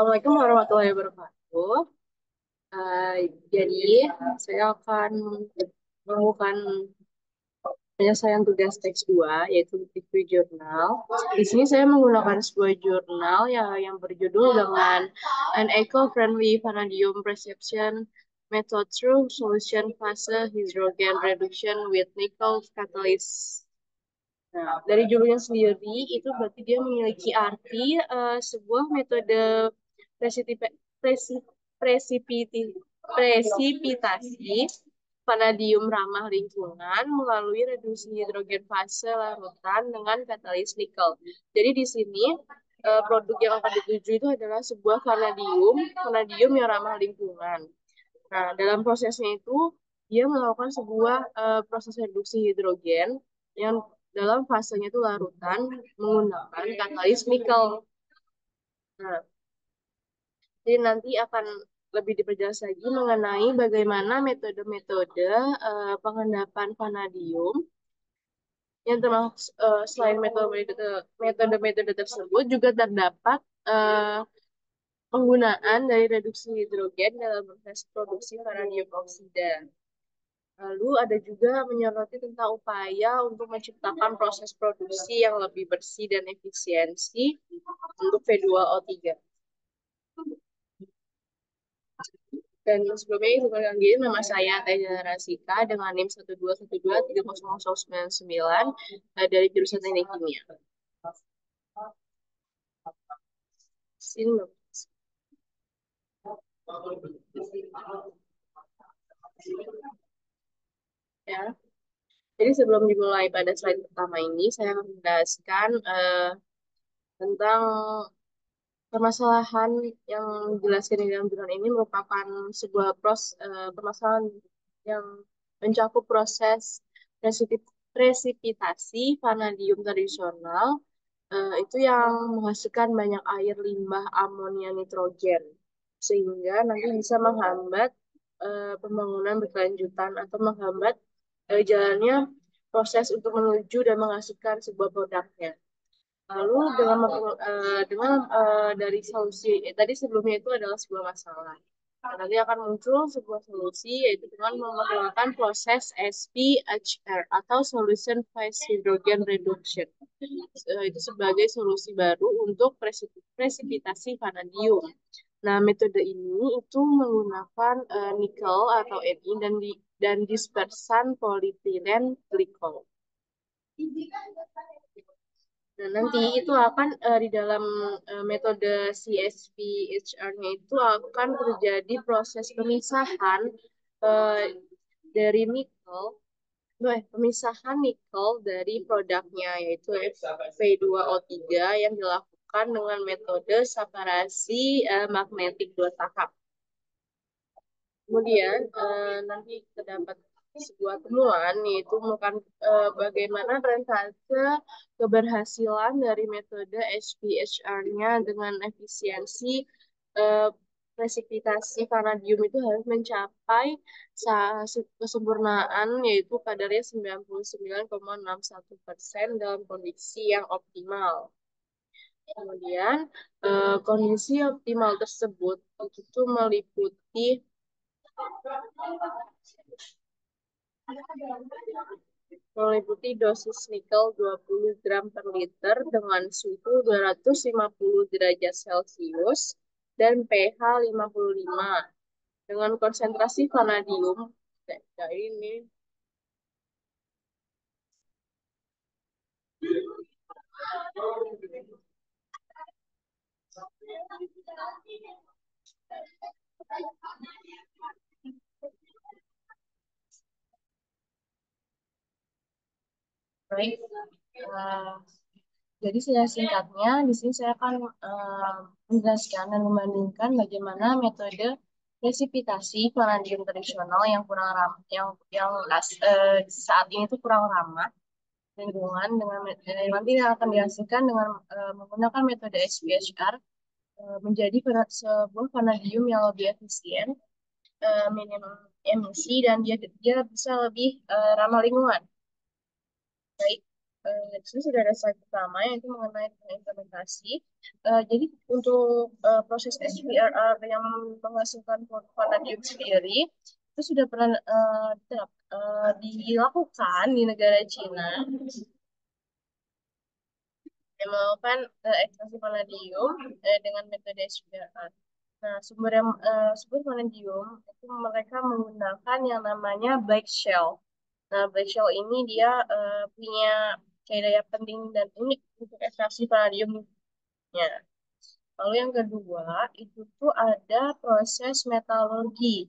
Assalamualaikum warahmatullahi wabarakatuh. Eh, jadi, saya akan melakukan penyelesaian tugas teks 2, yaitu review jurnal. Di sini saya menggunakan sebuah jurnal yang berjudul dengan An Eco-Friendly Vanadium Perception Method Through Solution Phase Hydrogen Reduction with Nickel Catalyst. Nah, dari judulnya sendiri itu berarti dia memiliki arti sebuah metode presipita- presi- presipiti- presipitasi vanadium ramah lingkungan melalui reduksi hidrogen fase larutan dengan katalis nikel. Jadi di sini produk yang akan dituju itu adalah sebuah vanadium yang ramah lingkungan. Nah, dalam prosesnya itu dia melakukan sebuah proses reduksi hidrogen yang dalam fasenya itu larutan menggunakan katalis nikel. Nah, jadi nanti akan lebih diperjelas lagi mengenai bagaimana metode-metode pengendapan vanadium yang termasuk selain metode-metode tersebut juga terdapat eh, penggunaan dari reduksi hidrogen dalam proses produksi vanadium oksida. Lalu ada juga menyoroti tentang upaya untuk menciptakan proses produksi yang lebih bersih dan efisiensi untuk V2O3. Dan sebelumnya itu lagi nama saya Teh Rasika dengan NIM 121230099 dari jurusan Teknik Kimia. Sini ya. Jadi sebelum dimulai pada slide pertama ini, saya akan menjelaskan tentang permasalahan yang dijelaskan di dalam jurnal ini merupakan sebuah permasalahan yang mencakup proses presipitasi vanadium tradisional itu yang menghasilkan banyak air limbah amonia nitrogen sehingga nanti bisa menghambat pembangunan berkelanjutan atau menghambat jalannya proses untuk menuju dan menghasilkan sebuah produknya. Lalu dari solusi tadi sebelumnya itu adalah sebuah masalah. Nah, nanti akan muncul sebuah solusi yaitu dengan menggunakan proses SPHR atau Solution Phase Hydrogen Reduction. Itu sebagai solusi baru untuk presipitasi vanadium. Nah, metode ini itu menggunakan nikel atau Ni dan dispersan polietilen glikol. Nah, nanti itu akan di dalam metode CSPHR-nya itu akan terjadi proses pemisahan eh, dari nikel, pemisahan nikel dari produknya yaitu F2O3 yang dilakukan dengan metode separasi magnetik dua tahap. Kemudian nanti terdapat sebuah temuan yaitu merupakan bagaimana persentase keberhasilan dari metode HPHR-nya dengan efisiensi eh, presipitasi vanadium itu harus mencapai kesempurnaan yaitu kadarnya 99,61% dalam kondisi yang optimal. Kemudian kondisi optimal tersebut itu meliputi dosis nikel 20 gram per liter dengan suhu 250 derajat Celcius dan pH 55 dengan konsentrasi vanadium ini baik. Eh, jadi secara singkatnya di sini saya akan menjelaskan dan membandingkan bagaimana metode presipitasi vanadium tradisional yang kurang ramah saat ini itu kurang ramah lingkungan dengan nanti yang akan dihasilkan dengan menggunakan metode SPHR menjadi sebuah vanadium yang lebih efisien, minim emisi dan dia bisa lebih ramah lingkungan. Baik, di sini sudah ada slide pertama yaitu mengenai implementasi. Jadi untuk proses HBRR yang menghasilkan vanadium sendiri itu sudah pernah dilakukan di negara Cina yang melakukan ekstraksi vanadium dengan metode HBRR. Nah, sumber vanadium itu mereka menggunakan yang namanya black shell. Nah, black shell ini dia punya kayak daya penting dan unik untuk ekstraksi vanadiumnya. Lalu yang kedua, itu tuh ada proses metalurgi.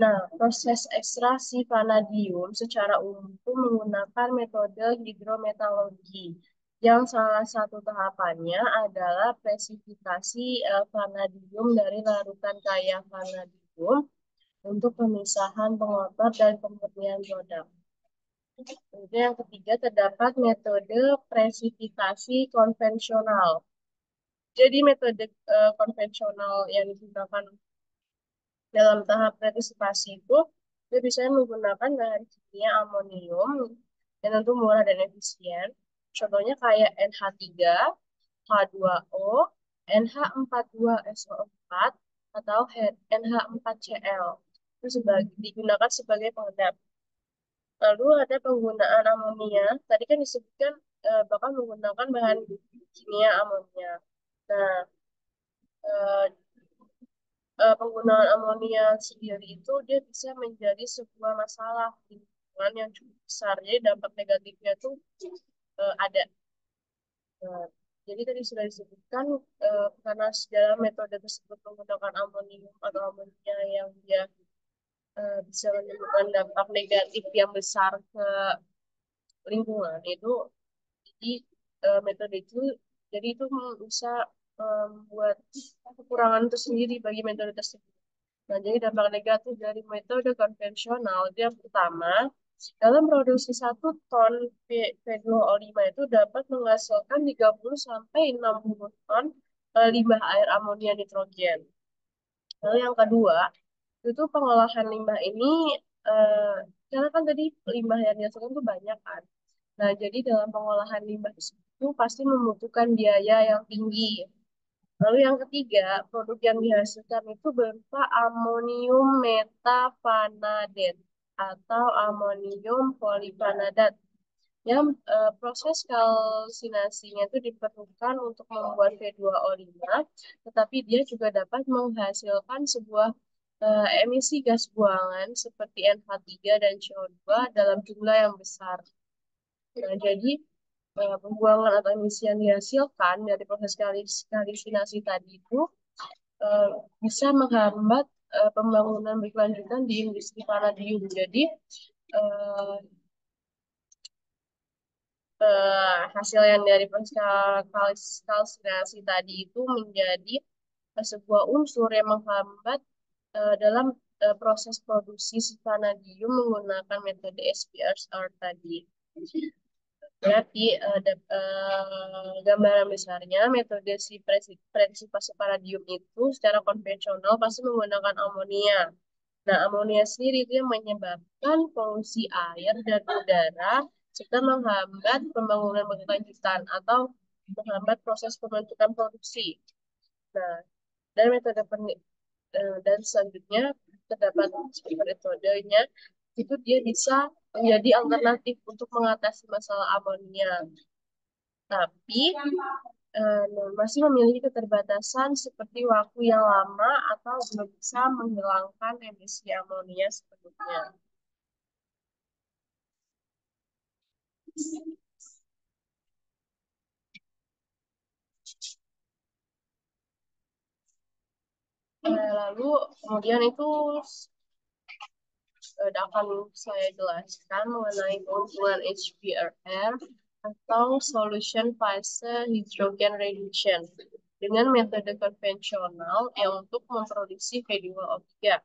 Nah, proses ekstraksi vanadium secara umum itu menggunakan metode hidrometalurgi. Yang salah satu tahapannya adalah presifikasi vanadium dari larutan kaya vanadium untuk pemisahan pengotor dan pemurnian produk. Kemudian yang ketiga terdapat metode presifikasi konvensional. Jadi metode konvensional yang digunakan dalam tahap partisipasi itu dia bisa menggunakan bahan kimia amonium yang tentu murah dan efisien. Contohnya kayak NH3, H2O, NH42SO4, atau NH4Cl. Itu digunakan sebagai pengedap. Lalu ada penggunaan amonia. Tadi kan disebutkan bakal menggunakan bahan kimia amonia. Nah, eh, penggunaan amonia sendiri itu dia bisa menjadi sebuah masalah di lingkungan yang cukup besar. Jadi dampak negatifnya itu ada. Nah, jadi tadi sudah disebutkan karena dalam metode tersebut menggunakan amonium atau amonia yang dia bisa menimbulkan dampak negatif yang besar ke lingkungan itu, jadi metode itu jadi itu bisa membuat kekurangan tersendiri bagi metode tersebut. Nah, jadi dampak negatif dari metode konvensional itu yang pertama, dalam produksi 1 ton P2O5 itu dapat menghasilkan 30 sampai 60 ton limbah air amonia nitrogen. Lalu yang kedua, itu pengolahan limbah ini, eh, karena kan tadi limbah yang dihasilkan itu banyak kan. Nah, jadi dalam pengolahan limbah itu pasti membutuhkan biaya yang tinggi. Lalu yang ketiga, produk yang dihasilkan itu berupa amonium metavanadat atau amonium polivanadat. Yang proses kalsinasinya itu diperlukan untuk membuat P2O5, tetapi dia juga dapat menghasilkan sebuah emisi gas buangan seperti NH3 dan CO2 dalam jumlah yang besar. Nah, jadi pembuangan atau emisi yang dihasilkan dari proses kalisinasi tadi itu eh, bisa menghambat pembangunan berkelanjutan di industri vanadium. Jadi eh, hasil yang dari proses kalsinasi tadi itu menjadi sebuah unsur yang menghambat dalam proses produksi si vanadium menggunakan metode SPRR tadi. Berarti gambaran besarnya metode si partisipasi vanadium itu secara konvensional pasti menggunakan amonia. Nah, amonia sendiri itu yang menyebabkan polusi air dan udara serta menghambat pembangunan berkelanjutan atau menghambat proses pembentukan produksi. Nah, dan dan selanjutnya terdapat metodenya itu dia bisa menjadi alternatif untuk mengatasi masalah amonia. Tapi masih memiliki keterbatasan seperti waktu yang lama atau belum bisa menghilangkan emisi amonia sepenuhnya. Lalu kemudian itu akan saya jelaskan mengenai keunggulan HBRR atau Solution Phase Hydrogen Reduction dengan metode konvensional yang untuk memproduksi P2O3.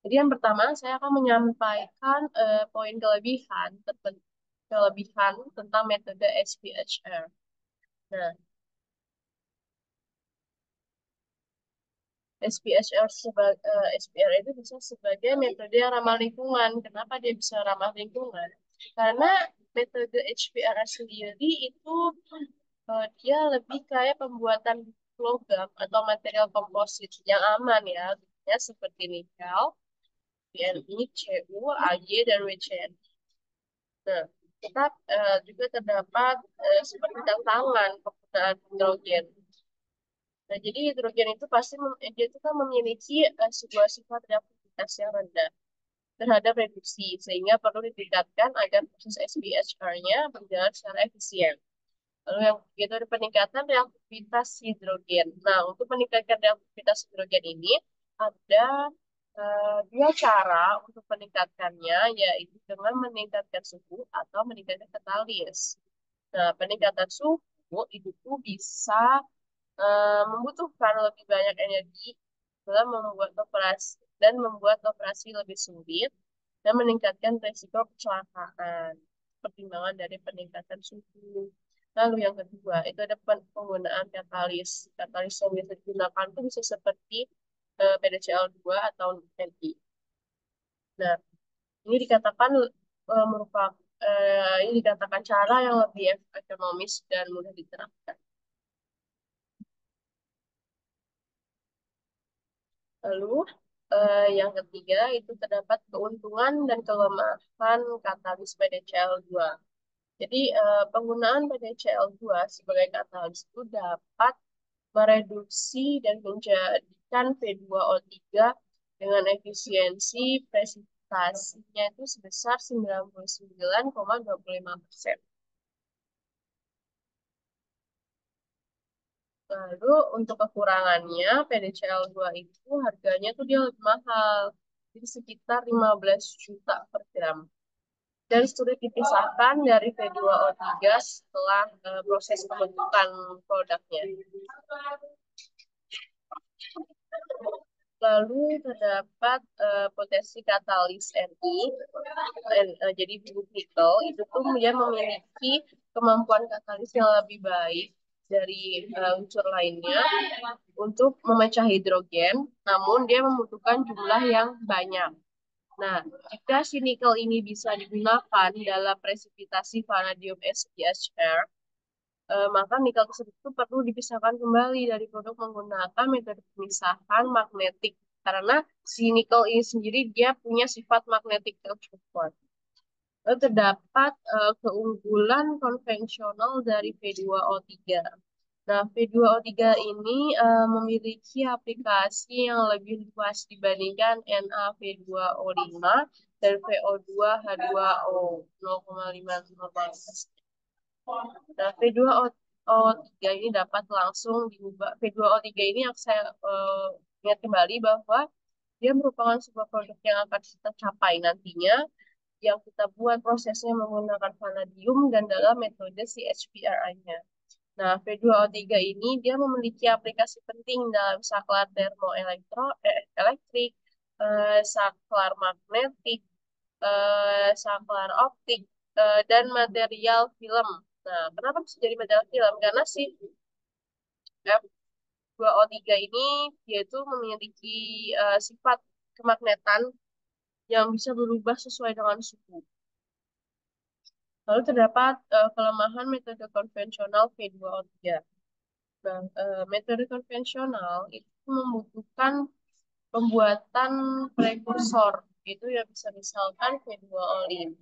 Jadi yang pertama saya akan menyampaikan poin kelebihan tentang metode SPHR. Nah, SPR itu bisa sebagai metode yang ramah lingkungan. Kenapa dia bisa ramah lingkungan? Karena metode HPR sendiri itu dia lebih kayak pembuatan logam atau material komposit yang aman ya, ya seperti nikel, BNI, CU, AG, dan WCN. Nah, kita juga terdapat seperti tantangan penggunaan hidrogen. Nah, jadi hidrogen itu pasti dia itu kan memiliki sebuah sifat reaktivitas yang rendah terhadap reduksi, sehingga perlu ditingkatkan agar proses SBHR-nya berjalan secara efisien. Lalu yang ketiga itu ada peningkatan reaktivitas hidrogen. Nah, untuk meningkatkan reaktivitas hidrogen ini ada dua cara untuk meningkatkannya, yaitu dengan meningkatkan suhu atau meningkatkan katalis. Nah, peningkatan suhu itu tuh bisa membutuhkan lebih banyak energi dalam membuat operasi lebih sulit dan meningkatkan risiko kecelakaan. Pertimbangan dari peningkatan suhu. Lalu yang kedua, itu ada penggunaan katalis. Katalis yang biasa digunakan itu bisa seperti PDCl2 atau NI. Nah, ini dikatakan merupakan ini dikatakan cara yang lebih ekonomis dan mudah diterapkan. Lalu yang ketiga itu terdapat keuntungan dan kelemahan katalis PDCl2. Jadi penggunaan PDCl2 sebagai katalis itu dapat mereduksi dan menjadikan P2O3 dengan efisiensi presentasinya itu sebesar 99,25%. Lalu untuk kekurangannya, PDCl2 itu harganya tuh dia lebih mahal. Jadi sekitar 15 juta per gram. Dan sulit dipisahkan dari P2O3 setelah proses pembentukan produknya. Lalu terdapat potensi katalis Ni, jadi bubuk nikel itu tuh dia memiliki kemampuan katalis yang lebih baik dari unsur lainnya untuk memecah hidrogen, namun dia membutuhkan jumlah yang banyak. Nah, jika si nikel ini bisa digunakan dalam presipitasi vanadium SiHR, maka nikel tersebut itu perlu dipisahkan kembali dari produk menggunakan metode pemisahan magnetik karena si nikel ini sendiri dia punya sifat magnetik yang cukup kuat. Lalu terdapat keunggulan konvensional dari P2O3. Nah, P2O3 ini memiliki aplikasi yang lebih luas dibandingkan NaP2O5 dan VO2H2O 0,5. Nah, P2O3 ini dapat langsung diubah. P2O3 ini yang saya ingat kembali bahwa dia merupakan sebuah produk yang akan kita capai nantinya, yang kita buat prosesnya menggunakan vanadium dan dalam metode CHPRI-nya. Nah, P2O3 ini dia memiliki aplikasi penting dalam saklar termoelektrik, saklar magnetik, saklar optik, dan material film. Nah, kenapa bisa jadi material film? Karena si F2O3 ini yaitu memiliki sifat kemagnetan yang bisa berubah sesuai dengan suhu. Lalu terdapat kelemahan metode konvensional P2O3. Nah, metode konvensional itu membutuhkan pembuatan prekursor, itu ya bisa misalkan P2O5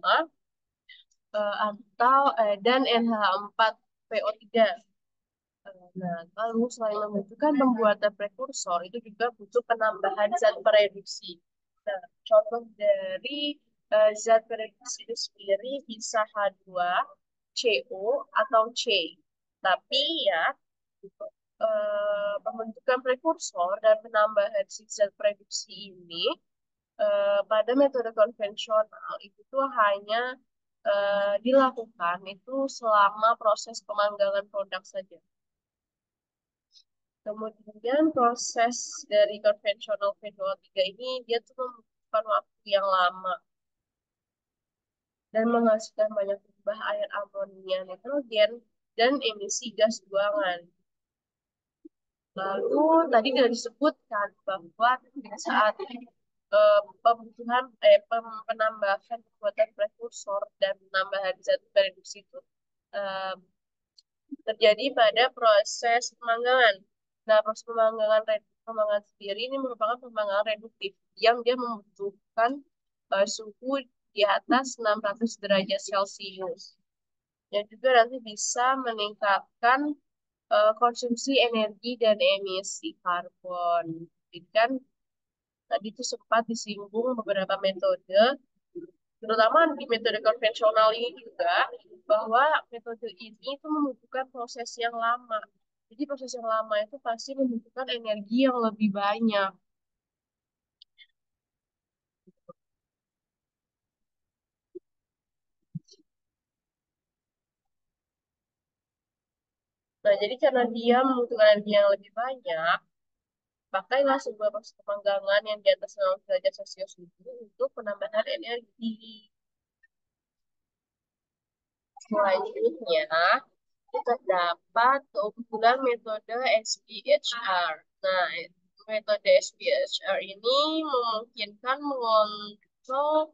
atau dan NH4PO3. Nah, lalu selain membutuhkan pembuatan prekursor, itu juga butuh penambahan zat pereduksi. Nah, contoh dari zat pereduksi itu sendiri bisa H2, CO, atau C. Tapi ya, pembentukan prekursor dan penambahan zat pereduksi ini pada metode konvensional itu tuh hanya dilakukan itu selama proses pemanggangan produk saja. Kemudian proses dari konvensional P2O3 ini dia tuh membutuhkan waktu yang lama dan menghasilkan banyak limbah air amonia nitrogen dan emisi gas buangan. Lalu tadi sudah disebutkan bahwa saat penambahan kekuatan prekursor dan penambahan zat reduksi itu eh, terjadi pada proses pemanggangan. Nah, proses pemanggangan sendiri ini merupakan pemanggangan reduktif yang dia membutuhkan suhu di atas 600 derajat Celcius. Dan juga nanti bisa meningkatkan konsumsi energi dan emisi karbon. Jadi kan tadi itu sempat disinggung beberapa metode, terutama di metode konvensional ini juga, bahwa metode ini itu membutuhkan proses yang lama. Jadi proses yang lama itu pasti membutuhkan energi yang lebih banyak. Nah, jadi karena dia membutuhkan energi yang lebih banyak, pakailah sebuah proses pemanggangan yang di atas 0 derajat Celcius itu untuk penambahan energi. Selanjutnya, terdapat keunggulan metode SPHR. Nah, metode SPHR ini memungkinkan mengontrol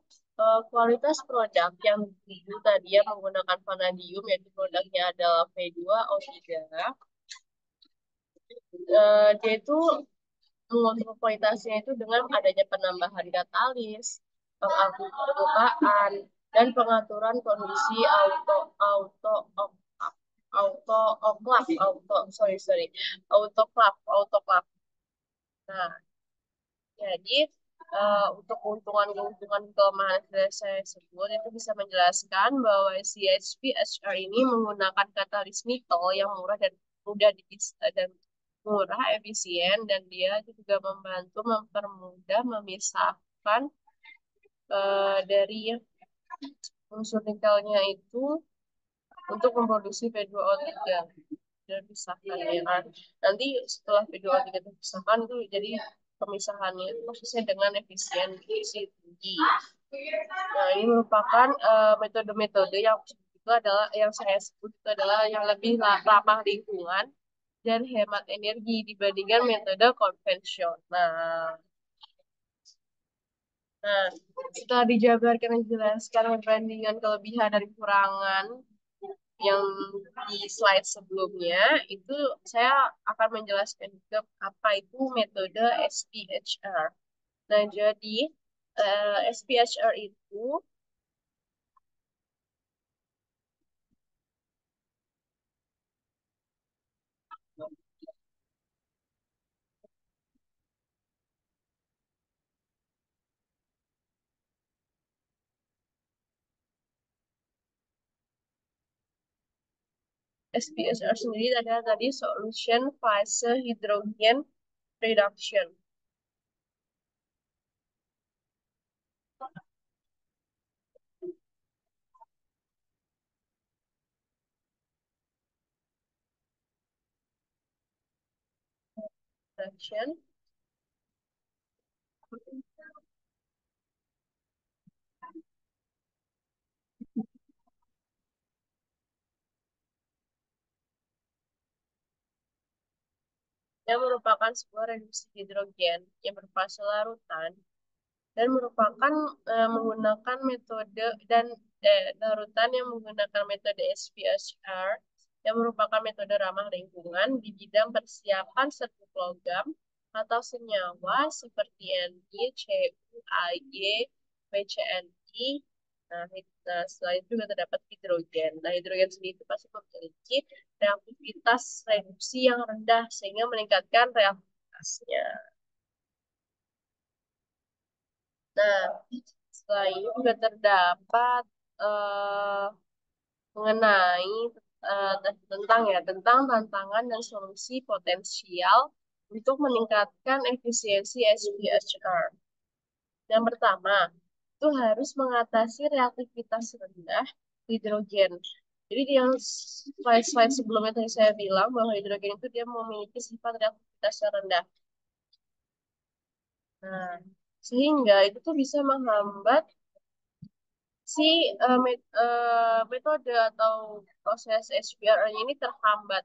kualitas produk yang dulu tadi ya menggunakan vanadium, yaitu produknya adalah V2O3. Dia itu mengontrol kualitasnya itu dengan adanya penambahan katalis, pengaktifan, dan pengaturan kondisi auto auto autoclave. Nah, jadi untuk keuntungan-keuntungan kelemahan yang saya sebut itu bisa menjelaskan bahwa CHP-HR ini menggunakan katalis nikel yang murah dan mudah dan murah, efisien, dan dia juga membantu mempermudah memisahkan dari unsur nikelnya itu untuk memproduksi P2O3 dan pisahkan ya kan. Nanti setelah P2O3 terpisahkan itu jadi pemisahannya itu prosesnya dengan efisiensi tinggi. Nah, ini merupakan metode-metode yang itu adalah yang saya sebut itu adalah yang lebih ramah lingkungan dan hemat energi dibandingkan metode konvensional. Nah, setelah dijabarkan dan dijelaskan perbandingan kelebihan dan kekurangan yang di slide sebelumnya, itu saya akan menjelaskan juga apa itu metode SPHR. Nah, jadi SPHR itu SPHR sendiri adalah tadi solution phase hydrogen reduction. Reduction yang merupakan sebuah reduksi hidrogen yang berupa larutan dan merupakan menggunakan metode dan larutan yang menggunakan metode SPHR yang merupakan metode ramah lingkungan di bidang persiapan serbuk logam atau senyawa seperti Ni, Cu, Ag, PCNI. Nah, selain itu juga terdapat hidrogen. Nah, hidrogen sendiri itu pasti memiliki reaktivitas reduksi yang rendah sehingga meningkatkan reaktivitasnya. Nah, selain itu juga terdapat eh, mengenai tentang tantangan dan solusi potensial untuk meningkatkan efisiensi SPHR. Yang pertama, itu harus mengatasi reaktivitas rendah hidrogen. Jadi di yang slide-slide sebelumnya tadi saya bilang bahwa hidrogen itu dia memiliki sifat reaktivitas yang rendah. Nah, sehingga itu tuh bisa menghambat si metode atau proses HBR ini terhambat.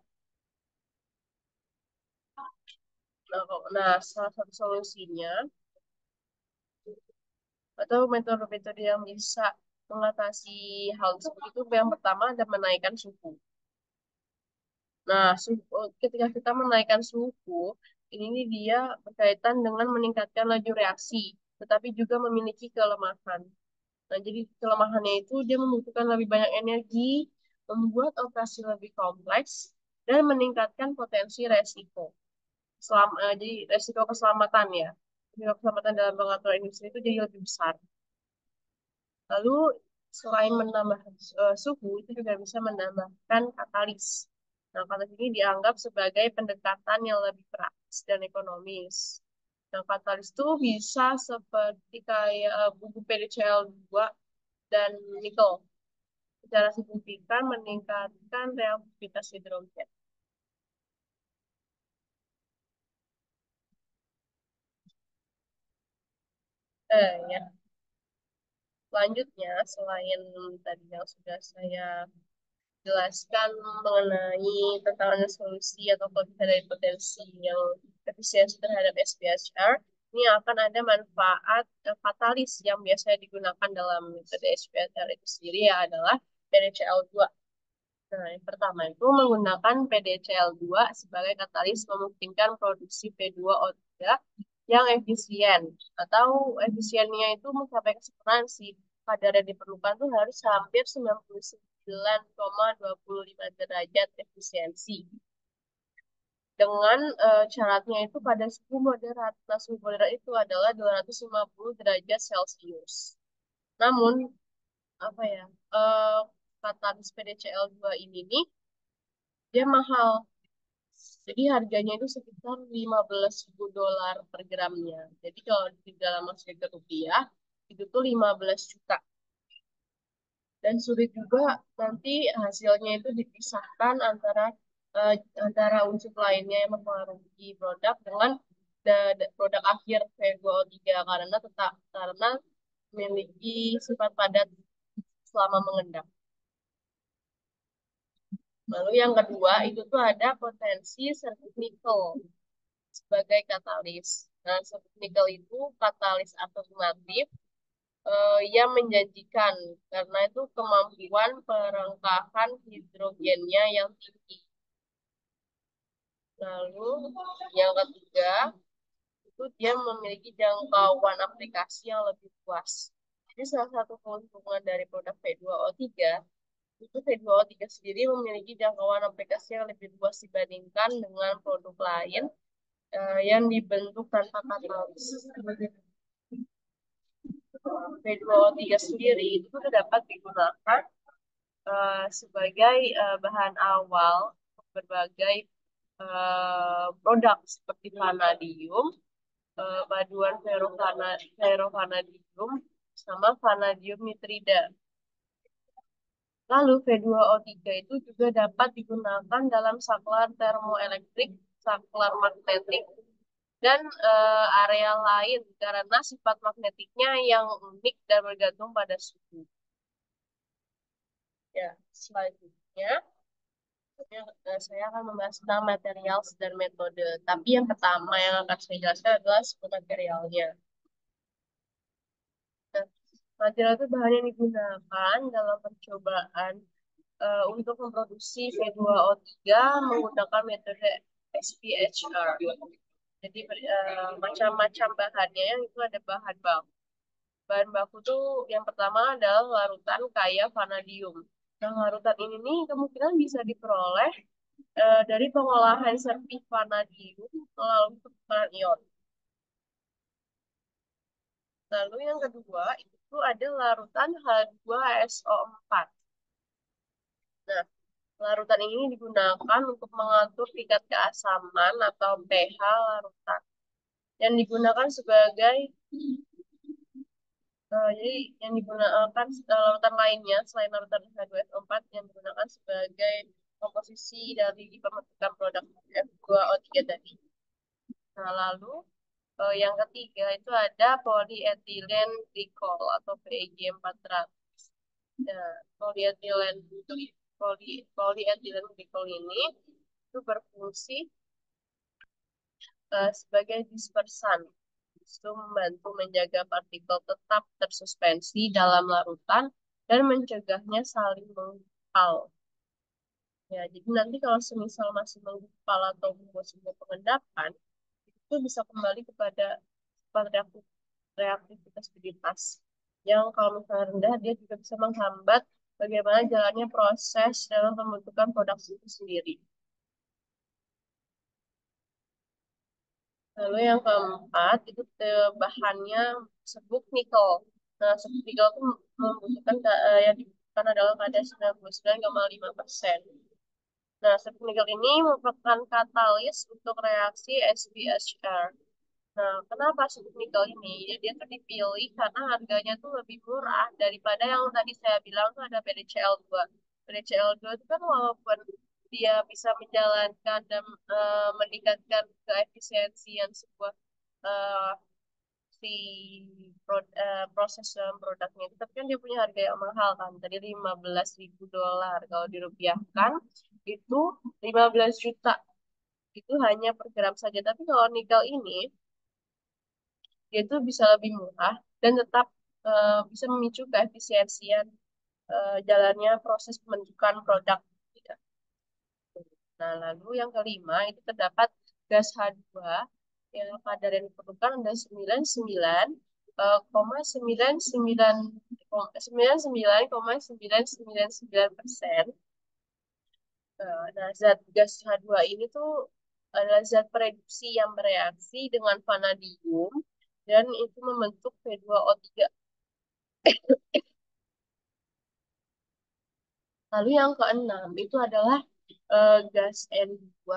Nah, salah satu solusinya atau metode-metode yang bisa mengatasi hal tersebut itu yang pertama ada menaikkan suhu. Nah, ketika kita menaikkan suhu, ini nih dia berkaitan dengan meningkatkan laju reaksi, tetapi juga memiliki kelemahan. Nah, jadi kelemahannya itu dia membutuhkan lebih banyak energi, membuat operasi lebih kompleks, dan meningkatkan potensi resiko. Jadi resiko keselamatan ya. Resiko keselamatan dalam pengaturan industri itu jadi lebih besar. Lalu selain menambah suhu, itu juga bisa menambahkan katalis. Nah, katalis ini dianggap sebagai pendekatan yang lebih praktis dan ekonomis. Nah, katalis itu bisa seperti kayak bumbu PDCl2 dan nikel. Secara signifikan meningkatkan reaktivitas hidrogen. Ya. Selanjutnya, selain tadi yang sudah saya jelaskan mengenai tantangan solusi atau kelebihan dari potensi yang efisiensi terhadap SPHR, ini akan ada manfaat katalis yang biasanya digunakan dalam metode SPHR itu sendiri ya adalah PDCl2. Nah, yang pertama itu menggunakan PDCl2 sebagai katalis memungkinkan produksi P2O3 yang efisien atau efisiennya itu mencapai kesempurnaan sih. Kadar yang diperlukan tuh harus hampir 99,25 derajat efisiensi. Dengan syaratnya itu pada suhu moderat. Nah, suhu moderat itu adalah 250 derajat Celcius. Namun, apa ya, eh, katalis PDCl2 ini nih, dia mahal. Jadi harganya itu sekitar 15.000 dolar per gramnya. Jadi kalau di dalam masuk ke rupiah, itu tuh 15 juta. Dan sulit juga nanti hasilnya itu dipisahkan eh, antara unsur lainnya yang mempengaruhi produk dengan produk akhir V2O3 karena memiliki sifat padat selama mengendap. Lalu yang kedua itu tuh ada potensi sirkuit nikel sebagai katalis. Nah, sirkuit nikel itu katalis alternatif yang menjanjikan karena itu kemampuan perengkahan hidrogennya yang tinggi. Lalu yang ketiga itu dia memiliki jangkauan aplikasi yang lebih luas. Jadi salah satu keuntungan dari produk V2O3 itu V2O3 sendiri memiliki jangkauan aplikasi yang lebih luas dibandingkan dengan produk lain yang dibentuk tanpa katalis. V2O3 sendiri itu dapat digunakan sebagai bahan awal berbagai produk seperti vanadium, paduan ferrovanadium, sama vanadium nitrida. Lalu V2O3 itu juga dapat digunakan dalam saklar termoelektrik, saklar magnetik, dan area lain karena sifat magnetiknya yang unik dan bergantung pada suhu. Ya, selanjutnya saya akan membahas tentang material dan metode. Tapi yang pertama yang akan saya jelaskan adalah suku materialnya. Nah, material itu bahan yang digunakan dalam percobaan untuk memproduksi V2O3 menggunakan metode SPHR. Jadi macam-macam bahannya yang itu ada bahan baku. Bahan baku tuh yang pertama adalah larutan kaya vanadium. Nah, larutan ini nih kemungkinan bisa diperoleh dari pengolahan serpih vanadium melalui pertukaran ion. Lalu yang kedua itu ada larutan H2SO4. Nah, larutan ini digunakan untuk mengatur tingkat keasaman atau pH larutan yang digunakan sebagai jadi yang digunakan larutan lainnya selain larutan H2SO4 yang digunakan sebagai komposisi dari pembentukan produk F2O3 tadi. Nah, lalu yang ketiga itu ada polyethylene glycol atau PEG 400. Nah, polyethylene glycol ini itu berfungsi sebagai dispersan. itu membantu menjaga partikel tetap tersuspensi dalam larutan dan mencegahnya saling menggumpal. Ya, jadi nanti kalau semisal masih menggumpal atau membuat sebuah pengendapan, itu bisa kembali kepada sifat reaktivitas yang kalau misalnya rendah, dia juga bisa menghambat bagaimana jalannya proses dalam pembentukan produk itu sendiri. Lalu yang keempat itu bahannya serbuk nikel. Nah, serbuk nikel itu membutuhkan yang dibutuhkan adalah kadar 99,5%. Nah, serbuk nikel ini merupakan katalis untuk reaksi SBHR. Nah, kenapa serbuk nikel ini? Ya, dia tuh dipilih karena harganya tuh lebih murah daripada yang tadi saya bilang tuh ada PDCl2. PDCl2 itu kan walaupun dia bisa menjalankan dan meningkatkan keefisiensian sebuah eh, si proses dalam produknya itu, tapi kan dia punya harga yang mahal kan. Tadi 15.000 dolar. Kalau dirupiahkan itu 15 juta. Itu hanya per gram saja. Tapi kalau nikel ini dia itu bisa lebih murah dan tetap bisa memicu keefisiensian jalannya proses pembentukan produk. Nah, lalu yang kelima itu terdapat gas H2 yang kadar yang diperlukan ada 99,999,999%. Nah, zat gas H2 ini tuh adalah zat pereduksi yang bereaksi dengan vanadium dan itu membentuk P2O3. Lalu yang keenam itu adalah gas N2,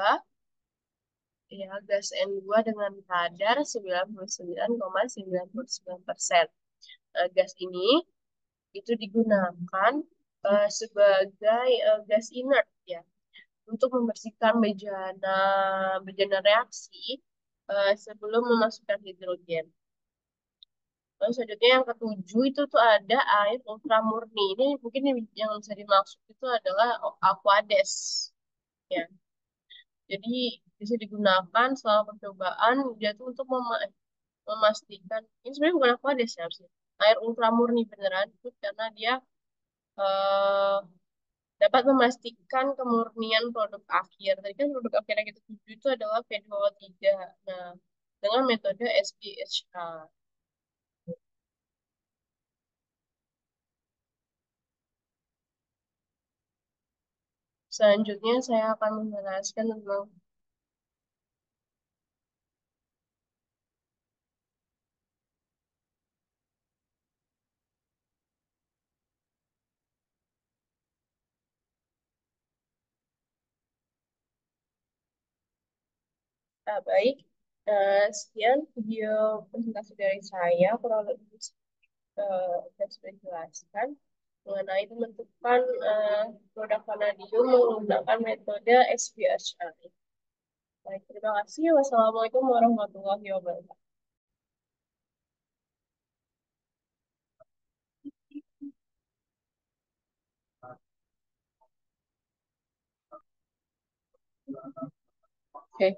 ya, gas N2 dengan kadar 99,99%. Gas ini itu digunakan sebagai gas inert ya untuk membersihkan bejana bejana reaksi sebelum memasukkan hidrogen. Lalu selanjutnya yang ketujuh itu tuh ada air ultramurni. Ini mungkin yang bisa dimaksud itu adalah Aquades. Ya. Jadi bisa digunakan selama percobaan dia tuh untuk memastikan ini sebenarnya bukan Aquades ya harusnya. Air ultramurni beneran itu karena dia eh, dapat memastikan kemurnian produk akhir. Tadi kan produk akhir yang kita tuju itu adalah P2O3. Nah, dengan metode SPHR. Selanjutnya saya akan menjelaskan tentang baik. Sekian video presentasi dari saya, kurang lebih saya sudah jelaskan mengenai pembentukan produk vanadium menggunakan metode SPHR. Baik, terima kasih. Wassalamualaikum warahmatullahi wabarakatuh. Oke.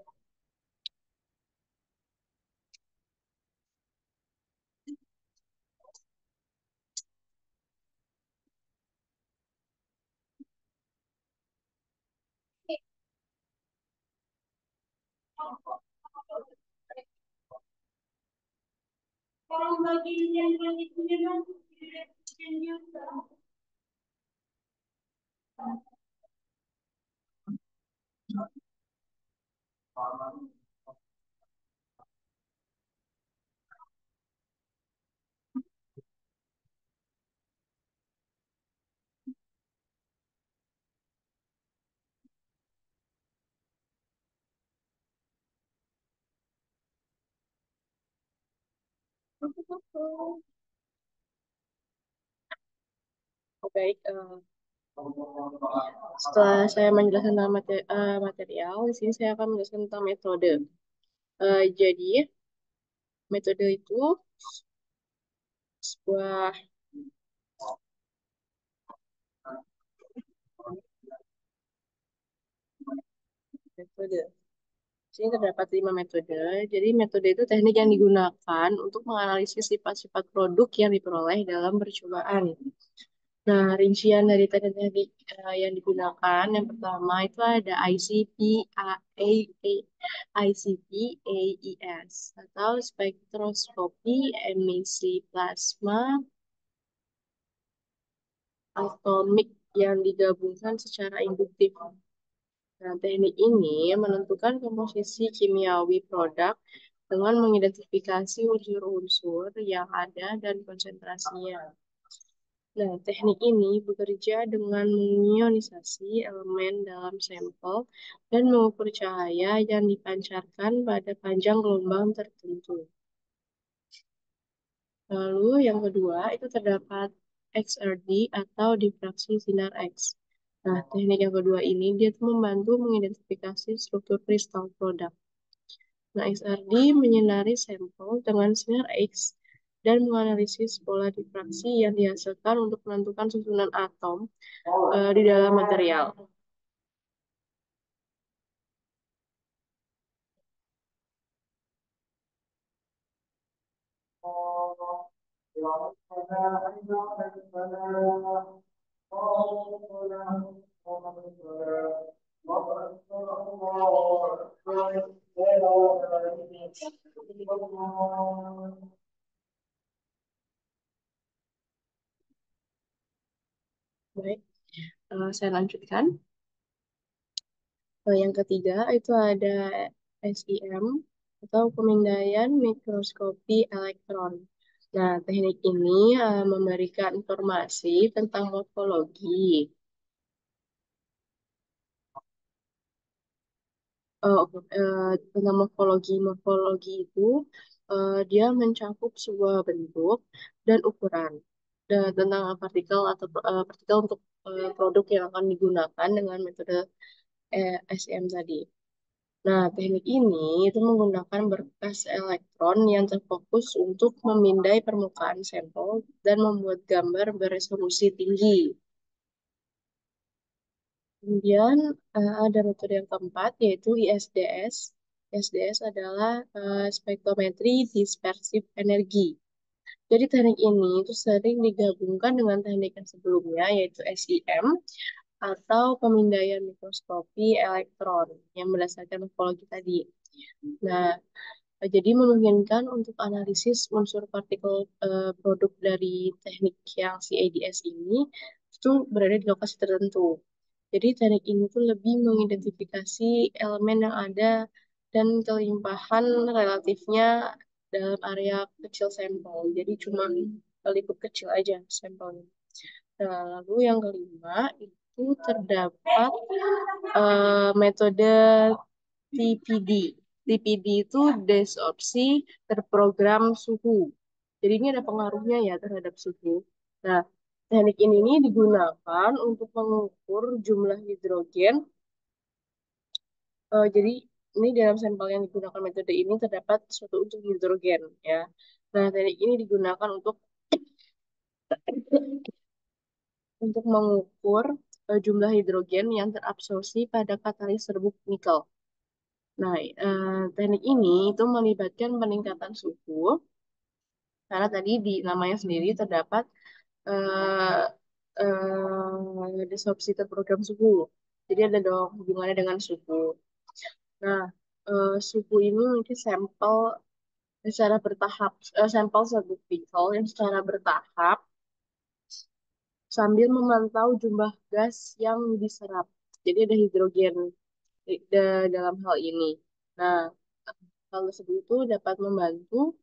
Baik, setelah saya menjelaskan tentang material, di sini saya akan menjelaskan tentang metode. Jadi, metode itu sebuah metode. Sini terdapat 5 metode. Jadi metode itu teknik yang digunakan untuk menganalisis sifat-sifat produk yang diperoleh dalam percobaan. Nah, rincian dari teknik-teknik yang digunakan, yang pertama itu ada ICP, ICP, AES, atau spektroskopi emisi plasma atomik yang digabungkan secara induktif. Nah, teknik ini menentukan komposisi kimiawi produk dengan mengidentifikasi unsur-unsur yang ada dan konsentrasinya. Nah, teknik ini bekerja dengan mengionisasi elemen dalam sampel dan mengukur cahaya yang dipancarkan pada panjang gelombang tertentu. Lalu yang kedua itu terdapat XRD atau difraksi sinar X. Nah, teknik yang kedua ini dia tuh membantu mengidentifikasi struktur kristal produk. Nah, XRD menyinari sampel dengan sinar X dan menganalisis pola difraksi yang dihasilkan untuk menentukan susunan atom di dalam material. Baik, saya lanjutkan. Yang ketiga itu ada SEM atau pemindaian mikroskopi elektron. Nah, teknik ini memberikan informasi tentang morfologi. Tentang morfologi. Morfologi itu dia mencakup sebuah bentuk dan ukuran. Dan tentang partikel atau partikel untuk produk yang akan digunakan dengan metode SEM tadi. Nah, teknik ini itu menggunakan berkas elektron yang terfokus untuk memindai permukaan sampel dan membuat gambar beresolusi tinggi. Kemudian ada metode yang keempat yaitu ISDS. ISDS adalah spektrometri dispersif energi. Jadi teknik ini itu sering digabungkan dengan teknik yang sebelumnya yaitu SEM atau pemindaian mikroskopi elektron yang berdasarkan morfologi tadi. Nah, jadi memungkinkan untuk analisis unsur partikel produk dari teknik yang CADS ini itu berada di lokasi tertentu. Jadi teknik ini tuh lebih mengidentifikasi elemen yang ada dan kelimpahan relatifnya dalam area kecil sampel. Jadi cuma lingkup kecil aja sampelnya. Nah, lalu yang kelima itu terdapat metode TPD. TPD itu desorpsi terprogram suhu. Jadi ini ada pengaruhnya ya terhadap suhu. Nah, teknik ini nih digunakan untuk mengukur jumlah hidrogen. Jadi ini dalam sampel yang digunakan metode ini terdapat suatu unsur hidrogen ya. Nah, teknik ini digunakan untuk mengukur jumlah hidrogen yang terabsorpsi pada katalis serbuk nikel. Nah, teknik ini itu melibatkan peningkatan suhu karena tadi di namanya sendiri terdapat eh, disrupsi terprogram suhu. Jadi ada dong hubungannya dengan suhu. Nah, suhu ini mungkin sampel secara bertahap, sampel serbuk nikel yang secara bertahap sambil memantau jumlah gas yang diserap. Jadi ada hidrogen dalam hal ini. Nah, hal tersebut itu dapat membantu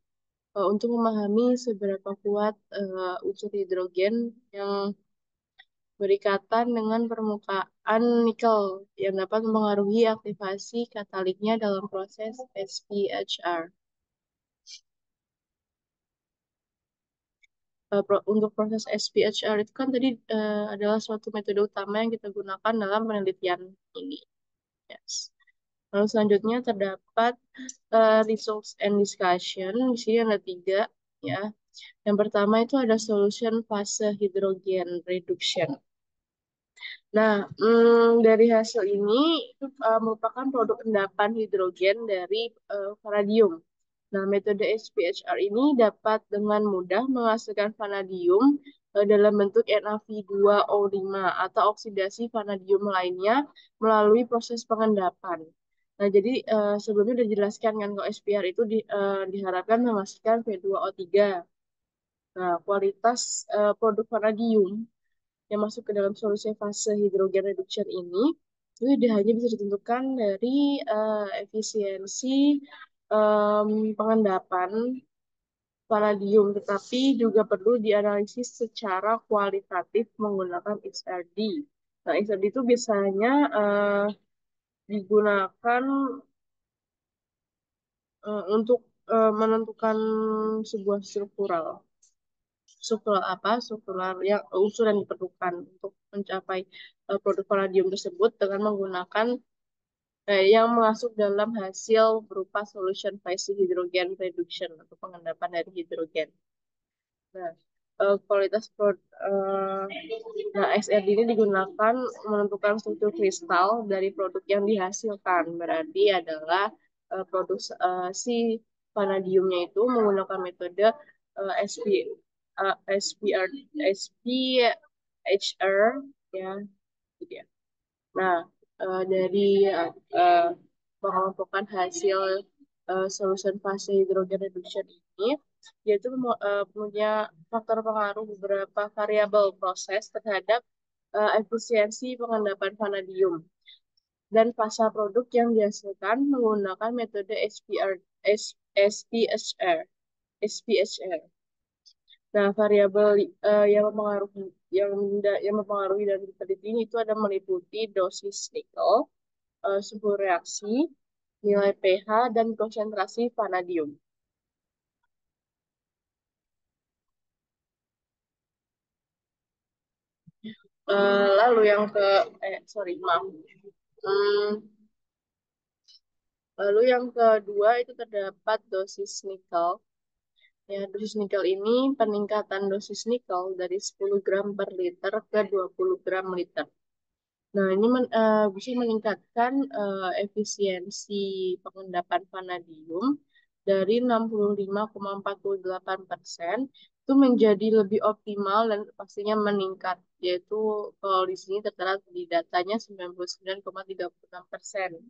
untuk memahami seberapa kuat unsur hidrogen yang berikatan dengan permukaan nikel yang dapat mempengaruhi aktivasi kataliknya dalam proses SPHR. Untuk proses SPHR itu kan tadi adalah suatu metode utama yang kita gunakan dalam penelitian ini. Yes. Lalu selanjutnya terdapat results and discussion. Di sini ada 3 ya. Yang pertama itu ada solution fase hydrogen reduction. Nah, dari hasil ini itu merupakan produk endapan hidrogen dari vanadium. Nah, metode SPHR ini dapat dengan mudah menghasilkan vanadium dalam bentuk NaV2O5 atau oksidasi vanadium lainnya melalui proses pengendapan. Nah, jadi sebelumnya sudah dijelaskan kan kalau SPR itu diharapkan menghasilkan V2O3. Nah, kualitas produk vanadium yang masuk ke dalam solusi fase hidrogen reduction ini itu hanya bisa ditentukan dari efisiensi pengendapan vanadium, tetapi juga perlu dianalisis secara kualitatif menggunakan XRD. Nah, XRD itu biasanya digunakan untuk menentukan sebuah struktural apa struktural yang unsur yang diperlukan untuk mencapai produk vanadium tersebut dengan menggunakan yang masuk dalam hasil berupa solution phase hydrogen reduction atau pengendapan dari hidrogen. Nah, kualitas nah, XRD ini digunakan menentukan struktur kristal dari produk yang dihasilkan. Berarti adalah produk si vanadiumnya itu menggunakan metode SP, SPR, SPHR ya, gitu ya. Nah, dari uh, pengelompokan hasil solution fase hydrogen reduction ini, yaitu punya faktor pengaruh beberapa variabel proses terhadap efisiensi pengendapan vanadium dan fasa produk yang dihasilkan menggunakan metode SPHR. SPHR. Nah, variabel yang mempengaruhi dan diteliti ini itu ada meliputi dosis nikel, suhu reaksi, nilai pH, dan konsentrasi vanadium. Lalu yang ke, sorry, maaf. Hmm, Lalu yang kedua itu terdapat dosis nikel. Ya, dosis nikel ini peningkatan dosis nikel dari 10 gram per liter ke 20 gram liter. Nah, ini bisa meningkatkan efisiensi pengendapan vanadium dari 65,48% itu menjadi lebih optimal dan pastinya meningkat, yaitu kalau di sini tertera di datanya 99,36%.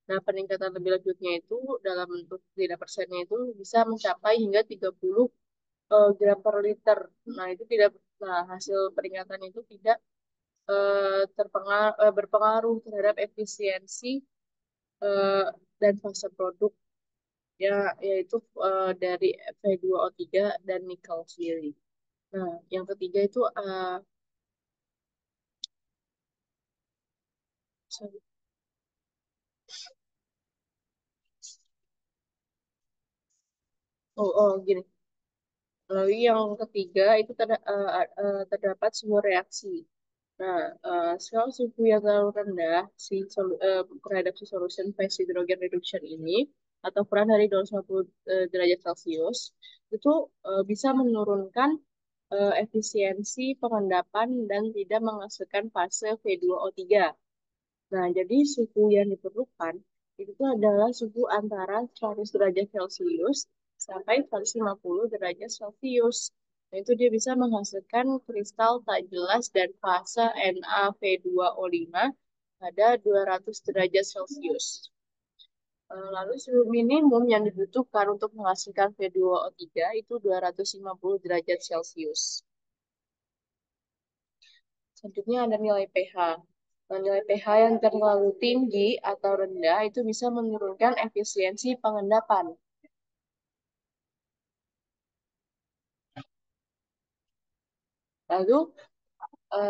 Nah, peningkatan lebih lanjutnya itu dalam bentuk tidak persennya itu bisa mencapai hingga 30 gram per liter. Nah, itu tidak, nah, hasil peningkatan itu tidak berpengaruh terhadap efisiensi eh, dan fase produk ya, yaitu dari Fe2O3 dan nikel sendiri. Nah, yang ketiga itu sorry. Gini. Lalu yang ketiga itu terdapat sebuah reaksi. Nah, kalau suhu yang terlalu rendah terhadap si solution phase hydrogen reduction ini atau kurang dari 250 derajat Celcius itu bisa menurunkan efisiensi pengendapan dan tidak menghasilkan fase V2O3. Nah, jadi suhu yang diperlukan itu adalah suhu antara 100 derajat Celcius sampai 150 derajat Celcius. Nah, itu dia bisa menghasilkan kristal tak jelas dan fase NaV2O5 pada 200 derajat Celcius. Lalu suhu minimum yang dibutuhkan untuk menghasilkan V2O3 itu 250 derajat Celcius. Selanjutnya ada nilai pH. Nah, nilai pH yang terlalu tinggi atau rendah itu bisa menurunkan efisiensi pengendapan. Lalu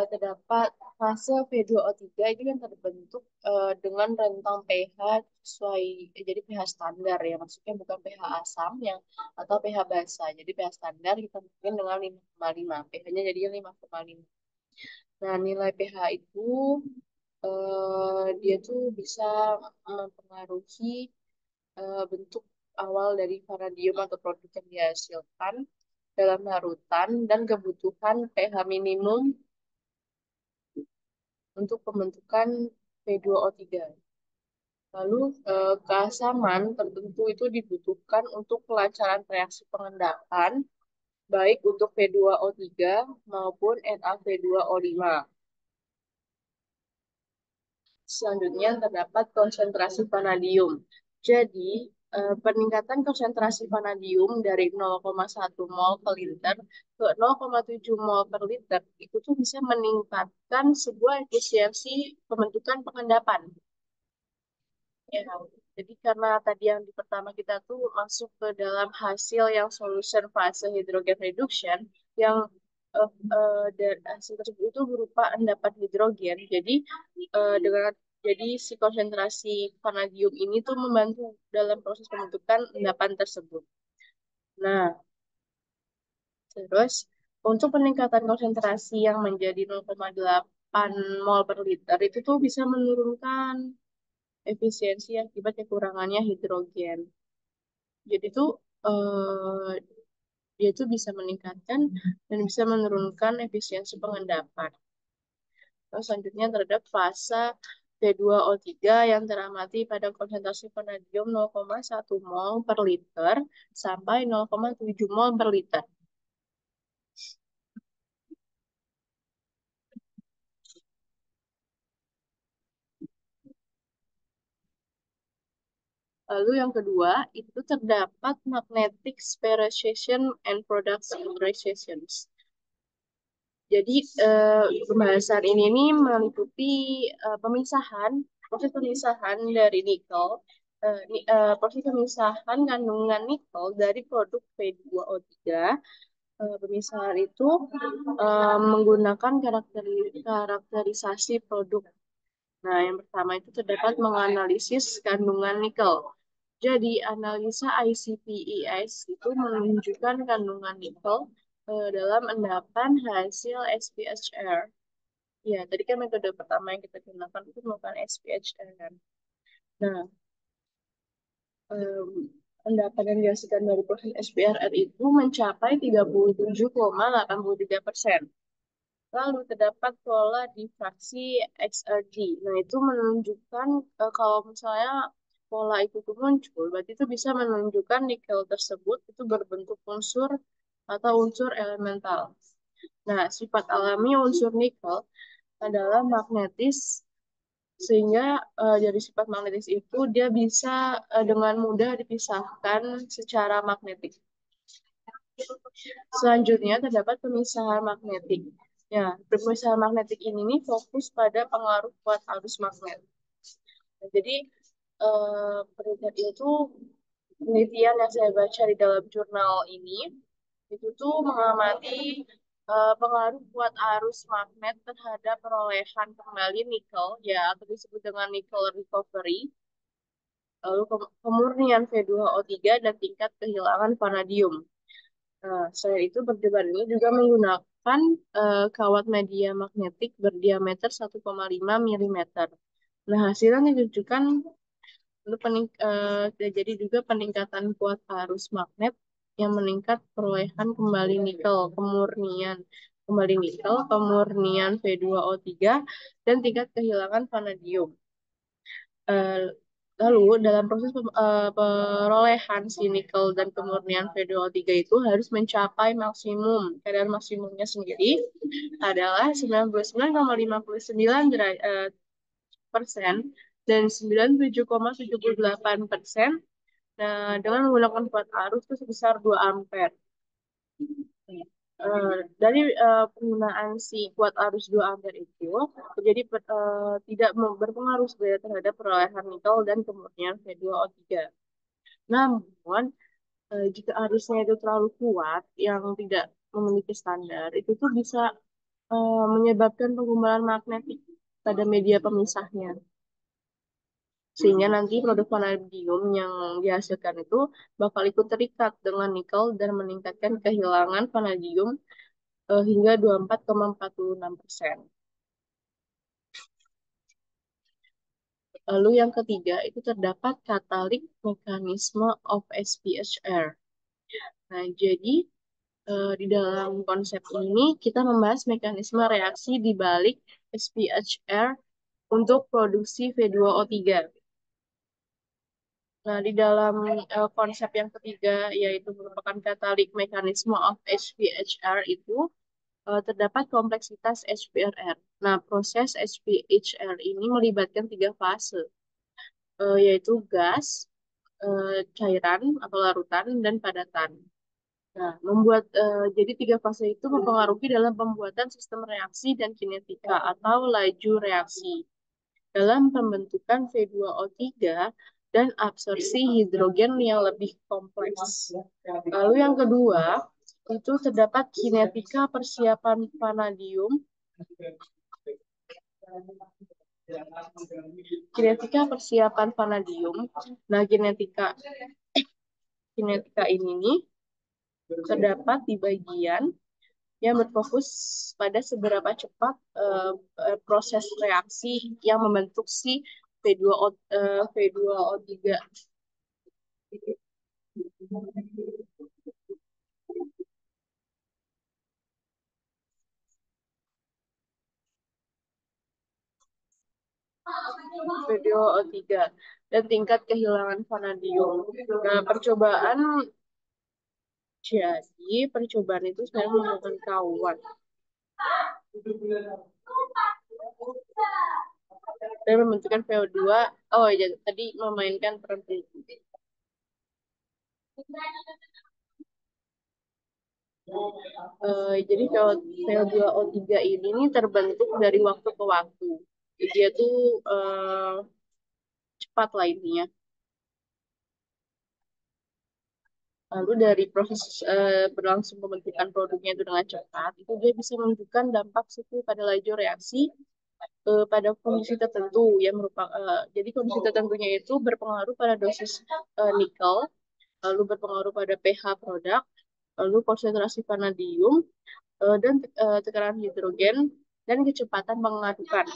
terdapat fase V2O3 ini yang terbentuk dengan rentang pH sesuai, jadi pH standar ya, maksudnya bukan pH asam yang atau pH basa. Jadi pH standar kita mungkin dengan 5,5, pH-nya jadi 5,5. Nah, nilai pH itu dia tuh bisa mempengaruhi bentuk awal dari vanadium atau produk yang dihasilkan dalam larutan dan kebutuhan pH minimum untuk pembentukan P2O3. Lalu keasaman tertentu itu dibutuhkan untuk kelancaran reaksi pengendapan, baik untuk P2O3 maupun NaP2O5. Selanjutnya terdapat konsentrasi vanadium. Jadi, peningkatan konsentrasi vanadium dari 0,1 mol per liter ke 0,7 mol per liter itu tuh bisa meningkatkan sebuah efisiensi pembentukan pengendapan. Ya, jadi karena tadi yang di pertama kita tuh masuk ke dalam hasil yang solution fase hydrogen reduction yang dan hasil tersebut itu berupa endapan hidrogen. Jadi dengan jadi si konsentrasi vanadium ini tuh membantu dalam proses pembentukan endapan tersebut. Nah, terus untuk peningkatan konsentrasi yang menjadi 0,8 mol per liter itu tuh bisa menurunkan efisiensi akibat kekurangannya hidrogen. Jadi tuh eh, dia tuh bisa meningkatkan dan bisa menurunkan efisiensi pengendapan. Terus selanjutnya terhadap fase P2O3 yang teramati pada konsentrasi vanadium 0,1 mol per liter sampai 0,7 mol per liter. Lalu yang kedua, itu terdapat magnetic spherization and production resistance. Jadi pembahasan ini nih meliputi pemisahan, proses pemisahan dari nikel, proses pemisahan kandungan nikel dari produk P2O3. Pemisahan itu menggunakan karakterisasi produk. Nah, yang pertama itu terdapat menganalisis kandungan nikel. Jadi, analisa ICP-ES itu menunjukkan kandungan nikel dalam endapan hasil SPHR. Ya, tadi kan metode pertama yang kita gunakan itu melakukan SPHR. Nah, em, endapan yang dihasilkan dari proses SPRR itu mencapai 37,83%. Lalu terdapat pola difraksi XRD. Nah, itu menunjukkan kalau misalnya pola itu tuh muncul, berarti itu bisa menunjukkan nikel tersebut itu berbentuk unsur atau unsur elemental. Nah, sifat alami unsur nikel adalah magnetis, sehingga dari sifat magnetis itu dia bisa dengan mudah dipisahkan secara magnetik. Selanjutnya terdapat pemisahan magnetik. Ya, pemisahan magnetik ini nih fokus pada pengaruh kuat arus magnet. Nah, jadi penelitian itu penelitian yang saya baca di dalam jurnal ini itu tuh mengamati pengaruh kuat arus magnet terhadap perolehan kembali nikel ya atau disebut dengan nickel recovery, lalu kemurnian V2O3 dan tingkat kehilangan vanadium. Nah, selain itu percobaan ini juga menggunakan kawat media magnetik berdiameter 1,5 mm. Nah, hasilnya ditunjukkan untuk jadi juga peningkatan kuat arus magnet yang meningkat perolehan kembali nikel, kemurnian V2O3 dan tingkat kehilangan vanadium. Eh, Lalu dalam proses perolehan si nikel dan kemurnian V2O3 itu harus mencapai maksimum. Kadar maksimumnya sendiri adalah 99,59 persen dan 97,78%. Nah, dengan menggunakan kuat arus itu sebesar 2 ampere. Dari penggunaan si kuat arus 2 ampere itu jadi tidak berpengaruh sebenarnya terhadap perolehan nikel dan kemurnian V2O3. Namun, jika arusnya itu terlalu kuat yang tidak memiliki standar, itu tuh bisa menyebabkan penggumpalan magnetik pada media pemisahnya. Sehingga nanti produk vanadium yang dihasilkan itu bakal ikut terikat dengan nikel dan meningkatkan kehilangan vanadium hingga 24,46%. Lalu yang ketiga itu terdapat katalik mekanisme of SPHR. Nah, jadi di dalam konsep ini kita membahas mekanisme reaksi di balik SPHR untuk produksi V2O3. Nah, di dalam konsep yang ketiga, yaitu merupakan catalytic mechanism of HPHR itu, terdapat kompleksitas HPRR. Nah, proses HPHR ini melibatkan tiga fase, yaitu gas, cairan atau larutan, dan padatan. Nah, jadi tiga fase itu mempengaruhi dalam pembuatan sistem reaksi dan kinetika atau laju reaksi dalam pembentukan V2O3 dan absorpsi hidrogen yang lebih kompleks. Lalu yang kedua, itu terdapat kinetika persiapan vanadium. Kinetika persiapan vanadium. Nah, kinetika ini nih terdapat di bagian yang berfokus pada seberapa cepat proses reaksi yang membentuk si V2O3. V2O3 dan tingkat kehilangan vanadium. Nah, percobaan itu sebenarnya menggunakan kawan dan membentukkan VO2. Oh ya, tadi memainkan peran penting. Jadi VO2O3 ini nih terbentuk dari waktu ke waktu. Dia tuh cepat lah intinya. Lalu dari proses berlangsung pembentukan produknya itu dengan cepat, itu dia bisa menunjukkan dampak situ pada laju reaksi pada kondisi tertentu yang merupakan jadi kondisi tertentunya itu berpengaruh pada dosis nikel, lalu berpengaruh pada pH produk, lalu konsentrasi vanadium dan tekanan hidrogen dan kecepatan mengadukan.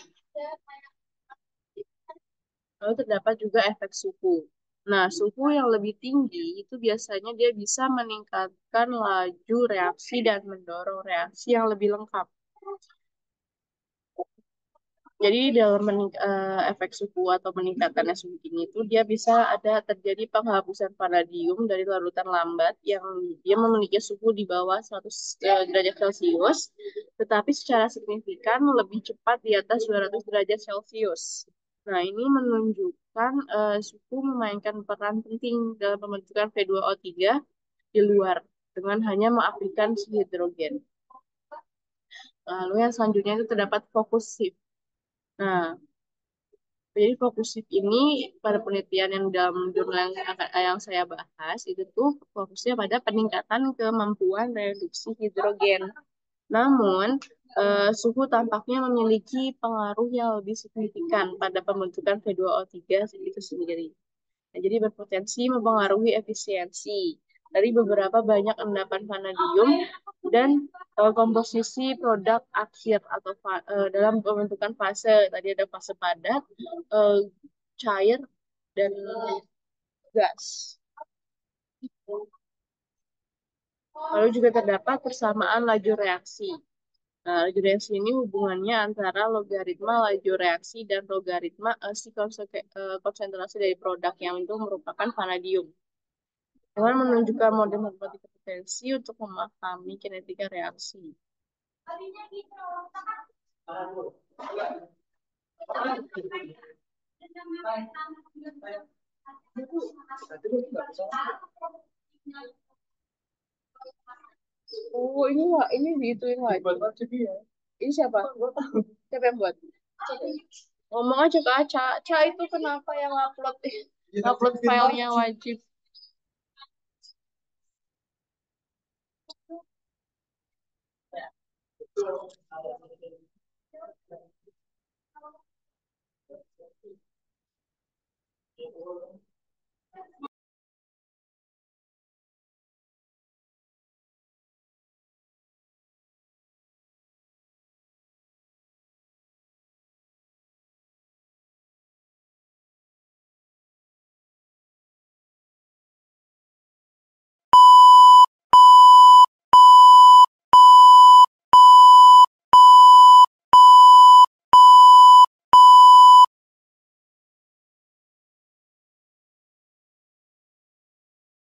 Lalu terdapat juga efek suhu. Nah, suhu yang lebih tinggi itu biasanya dia bisa meningkatkan laju reaksi dan mendorong reaksi yang lebih lengkap. Jadi dalam efek suhu atau meningkatkannya suhu tinggi itu dia bisa ada terjadi penghapusan vanadium dari larutan lambat yang dia memiliki suhu di bawah 100 derajat Celcius, tetapi secara signifikan lebih cepat di atas 200 derajat Celcius. Nah, ini menunjukkan suhu memainkan peran penting dalam pembentukan V2O3 di luar dengan hanya mengaktifkan si hidrogen. Lalu yang selanjutnya itu terdapat fokus shift. Nah, jadi fokus shift ini pada penelitian yang dalam jurnal yang saya bahas itu tuh fokusnya pada peningkatan kemampuan reduksi hidrogen. Namun, suhu tampaknya memiliki pengaruh yang lebih signifikan pada pembentukan V2O3 itu sendiri. Nah, jadi berpotensi mempengaruhi efisiensi dari beberapa banyak endapan vanadium dan komposisi produk akhir atau dalam pembentukan fase. Tadi ada fase padat, eh, cair, dan gas. Lalu juga terdapat persamaan laju reaksi. Nah, laju reaksi ini hubungannya antara logaritma laju reaksi dan logaritma konsentrasi dari produk yang itu merupakan vanadium. Dengan menunjukkan model matematika potensi untuk memahami kinetika reaksi. Oh, ini diituin lagi. Ini siapa? Siapa yang buat? Ngomong aja ke Aca. Aca itu kenapa yang upload filenya wajib?